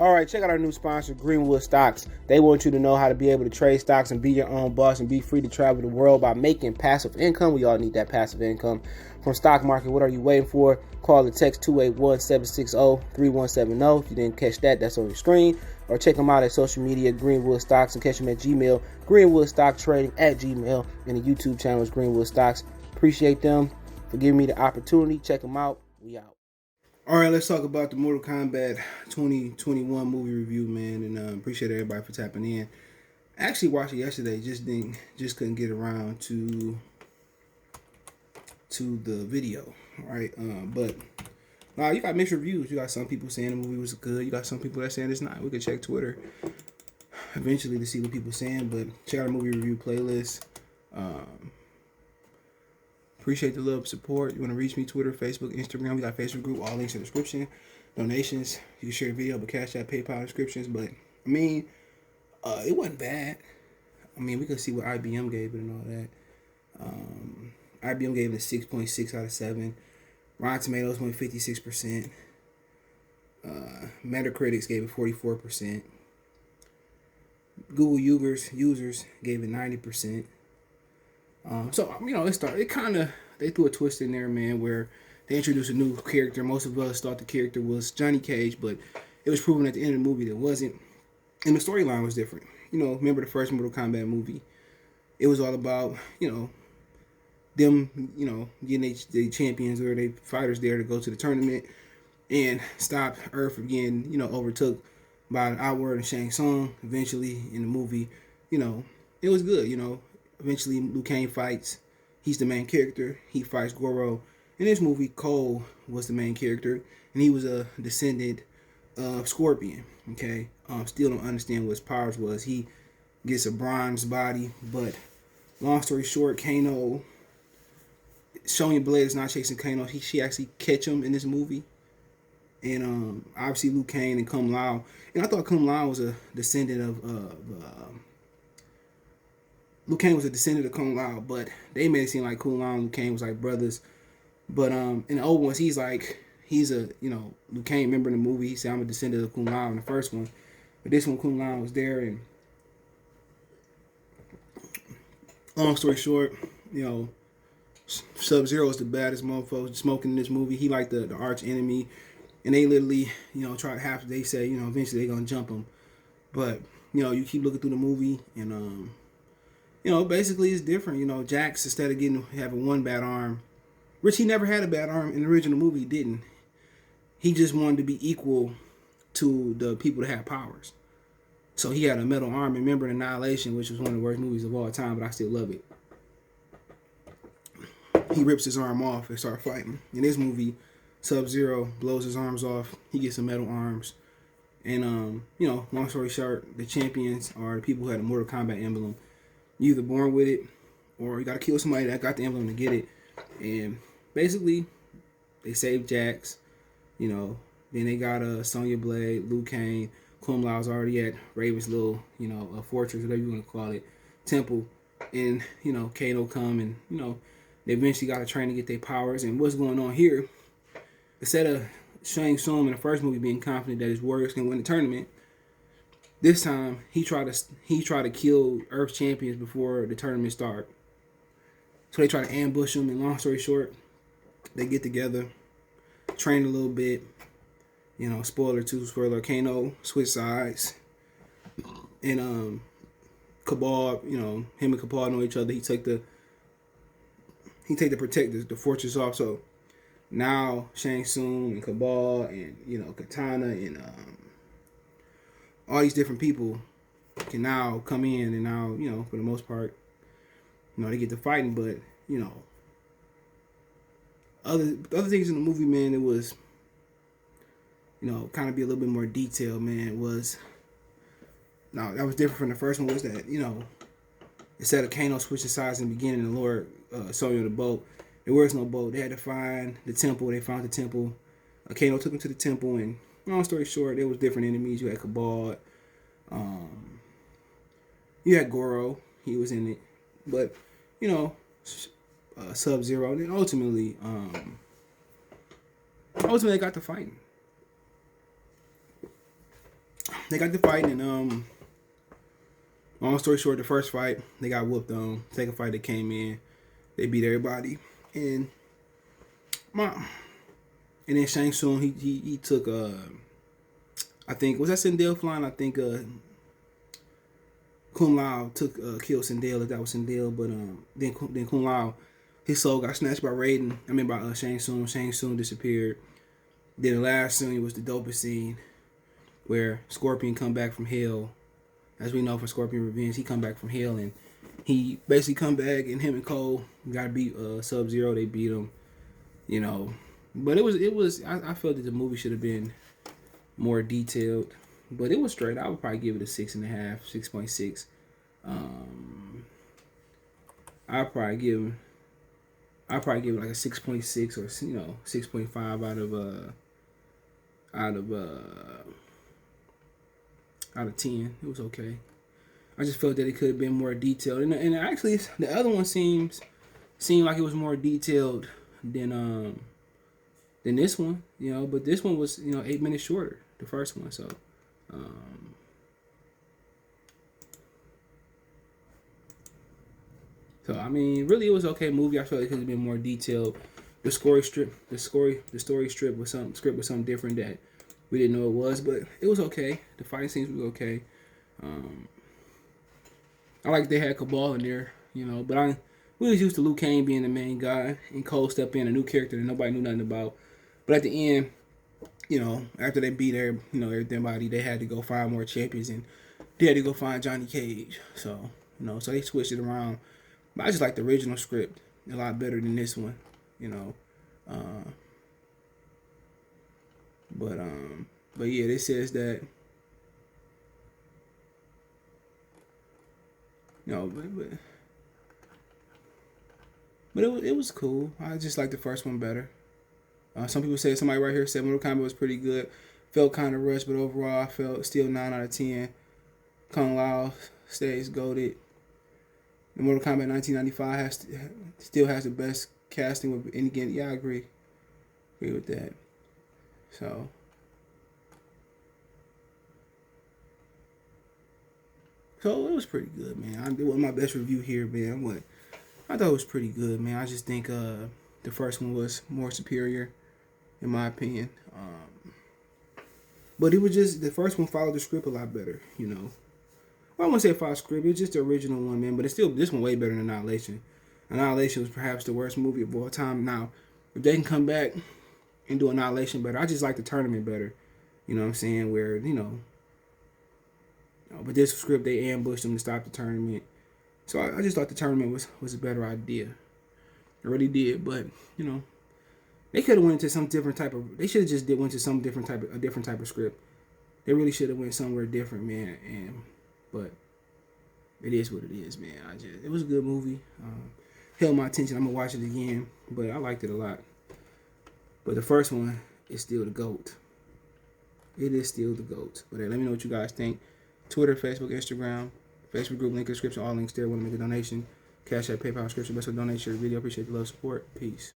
All right, check out our new sponsor, Greenwood Stocks. They want you to know how to be able to trade stocks and be your own boss and be free to travel the world by making passive income. We all need that passive income from stock market. What are you waiting for? Call or text 281-760-3170. If you didn't catch that, that's on your screen. Or check them out at social media, Greenwood Stocks, and catch them at Gmail, greenwoodstocktrading at Gmail, and the YouTube channel is Greenwood Stocks. Appreciate them for giving me the opportunity. Check them out. We out. All right, let's talk about the Mortal Kombat 2021 movie review, man, and appreciate everybody for tapping in. I actually watched it yesterday, just couldn't get around to the video, right? But you got mixed reviews. You got some people saying the movie was good. You got some people that saying it's not. We could check Twitter eventually to see what people are saying, but check out our movie review playlist. Appreciate the love, support. You want to reach me, Twitter, Facebook, Instagram. We got Facebook group, all links in the description. Donations, you can share a video, but Cash App, PayPal descriptions. But, I mean, it wasn't bad. I mean, we could see what IBM gave it and all that. IBM gave it a 6.6 out of 7. Rotten Tomatoes went 56%. Metacritics gave it 44%. Google users gave it 90%. So, you know, they threw a twist in there, man, where they introduced a new character. Most of us thought the character was Johnny Cage, but it was proven at the end of the movie that it wasn't. And the storyline was different. You know, remember the first Mortal Kombat movie? It was all about, you know, them, you know, getting the champions or they fighters there to go to the tournament and stop Earth from getting, you know, overtook by Outward and Shang Tsung. Eventually, in the movie, you know, it was good, you know. Eventually, Liu Kang fights. He's the main character. He fights Goro. In this movie, Cole was the main character, and he was a descendant of Scorpion. Okay, still don't understand what his powers was. He gets a bronze body, but long story short, Kano, Sonya Blade is not chasing Kano. She actually catch him in this movie, and obviously Liu Kang and Kung Lao. And I thought Kung Lao was a descendant of Liu Kang was a descendant of Kung Lao, but they made it seem like Kung Lao and Liu Kang was like brothers. But in the old ones, he's a, you know, Liu Kang, remember in the movie, he said, I'm a descendant of Kung Lao in the first one. But this one, Kung Lao was there, and long story short, you know, Sub-Zero is the baddest motherfucker smoking in this movie. He like the arch enemy, and they literally, you know, they say, you know, eventually they're gonna jump him. But, you know, you keep looking through the movie, and you know, basically it's different. You know, Jax, instead of having one bad arm, which he never had a bad arm in the original movie, he didn't. He just wanted to be equal to the people that had powers. So he had a metal arm. Remember Annihilation, which was one of the worst movies of all time, but I still love it. He rips his arm off and starts fighting. In this movie, Sub-Zero blows his arms off. He gets some metal arms. And, you know, long story short, the champions are the people who had a Mortal Kombat emblem. You either born with it, or you gotta kill somebody that got the emblem to get it. And basically, they saved Jax. You know, then they got Sonya Blade, Liu Kang, Kung Lao's already at Raven's little, you know, a fortress, whatever you want to call it, temple. And, you know, Kano come and, you know, they eventually got to train to get their powers. And what's going on here, instead of Shang Tsung in the first movie being confident that his warriors can win the tournament, this time he tried to kill Earth champions before the tournament start. So they try to ambush him, and long story short, they get together, train a little bit. You know, spoiler, Kano switch sides, and Cabal, you know, him and Cabal know each other. He take the protect the fortress off. So now Shang Tsung and Cabal and, you know, Katana and all these different people can now come in, and now, you know, for the most part, you know, they get to fighting. But, you know, other things in the movie, man, it was, you know, kind of be a little bit more detailed, man. It was, no, that was different from the first one, was that, you know, instead of Kano switching sides in the beginning and lured Sonya on the boat, there was no boat. They had to find the temple. They found the temple. Kano took them to the temple, and long story short, there was different enemies. You had Kabal. You had Goro. He was in it. But, you know, Sub-Zero. And then ultimately got to fighting. they got the fight, and long story short, the first fight they got whooped on. Second fight they came in, they beat everybody, and then Shang Tsung he took I think was that Sindel flying? I think Kung Lao took killed Sindel, if that was Sindel, but then Kung Lao, his soul got snatched by Raiden. I mean by Shang Tsung. Shang Tsung disappeared. Then the last scene was the dopest scene where Scorpion come back from hell. As we know from Scorpion Revenge, he come back from hell, and he basically come back, and him and Cole got to beat Sub-Zero. They beat him, you know. But it was I felt that the movie should have been more detailed, but it was straight. I would probably give it a 6.5, 6.6. I'd probably give it like a 6.6 or 6.5 out of 10. It was okay. I just felt that it could have been more detailed, and actually the other one seemed like it was more detailed than this one, you know. But this one was 8 minutes shorter, the first one. So I mean, really, it was okay movie. I felt like it could have been more detailed. The story strip was something different that we didn't know it was, but it was okay. The fighting scenes was okay. I like they had Cabal in there, you know, but we was used to Liu Kang being the main guy and Cole stepped in, a new character that nobody knew nothing about. But at the end, you know, after they beat everybody, they had to go find more champions, and they had to go find Johnny Cage. So, so they switched it around. But I just like the original script a lot better than this one, you know. But yeah, it says that, but it was cool. I just like the first one better. Some people say, somebody right here said Mortal Kombat was pretty good. Felt kind of rushed, but overall I felt still 9 out of 10. Kung Lao stays goated. The Mortal Kombat 1995 still has the best casting with any game. Yeah, I agree with that. So it was pretty good, man. It wasn't my best review here, man. But I thought it was pretty good, man. I just think the first one was more superior, in my opinion. But it was just, the first one followed the script a lot better, you know. Well, I wouldn't say it followed script. It was just the original one, man. But it's still, this one way better than Annihilation. Annihilation was perhaps the worst movie of all time. Now, if they can come back and do Annihilation better, I just like the tournament better. You know what I'm saying? Where, but this script, they ambushed them to stop the tournament. So I just thought the tournament was a better idea. I really did, but they could have went to some different type of. They should have just went to some different type of script. They really should have went somewhere different, man. But it is what it is, man. It was a good movie. Held my attention. I'm gonna watch it again, but I liked it a lot. But the first one is still the GOAT. It is still the GOAT. But let me know what you guys think. Twitter, Facebook, Instagram, Facebook group, link in the description, all links there. Want to make a donation? Cash App, PayPal, description, best way to donate your video. Appreciate the love, support. Peace.